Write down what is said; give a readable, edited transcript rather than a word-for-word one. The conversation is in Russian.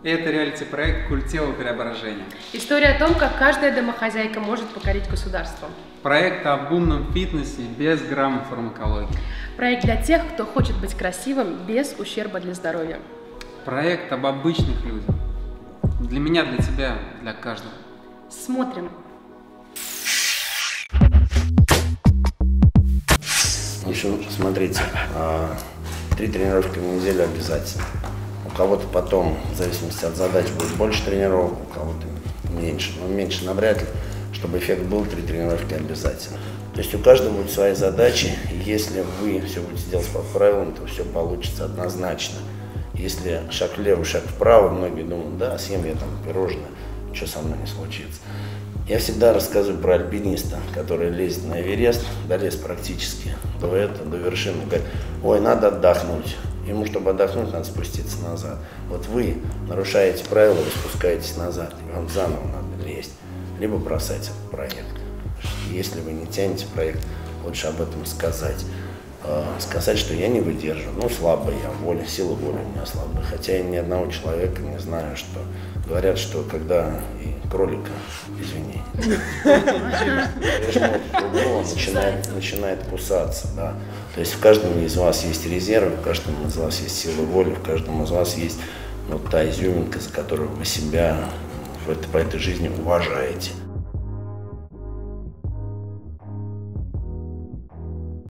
Это реалити-проект «Культ тела преображения». История о том, как каждая домохозяйка может покорить государство. Проект об умном фитнесе без грамма фармакологии. Проект для тех, кто хочет быть красивым без ущерба для здоровья. Проект об обычных людях. Для меня, для тебя, для каждого. Смотрим. В общем, смотрите, 3 тренировки в неделю обязательно. У кого-то потом, в зависимости от задач, будет больше тренировок, у кого-то меньше. Но меньше навряд ли, чтобы эффект был, 3 тренировки обязательно. То есть у каждого будет свои задачи, и если вы все будете делать по правилам, то все получится однозначно. Если шаг влево, шаг вправо, многие думают, да, съем я там пирожное, что со мной не случится. Я всегда рассказываю про альпиниста, который лезет на Эверест, долез практически до вершины, говорит, ой, надо отдохнуть. Ему, чтобы отдохнуть, надо спуститься назад. Вот вы нарушаете правила, вы спускаетесь назад, и вам заново надо лезть, либо бросать этот проект. Если вы не тянете проект, лучше об этом сказать. Сказать, что я не выдерживаю, ну слабый я, воля, сила воли у меня слабая. Хотя я ни одного человека не знаю, что говорят, что когда и кролика, извини, начинает кусаться, да. То есть в каждом из вас есть резервы, в каждом из вас есть сила воли, в каждом из вас есть та изюминка, за которую вы себя по этой жизни уважаете.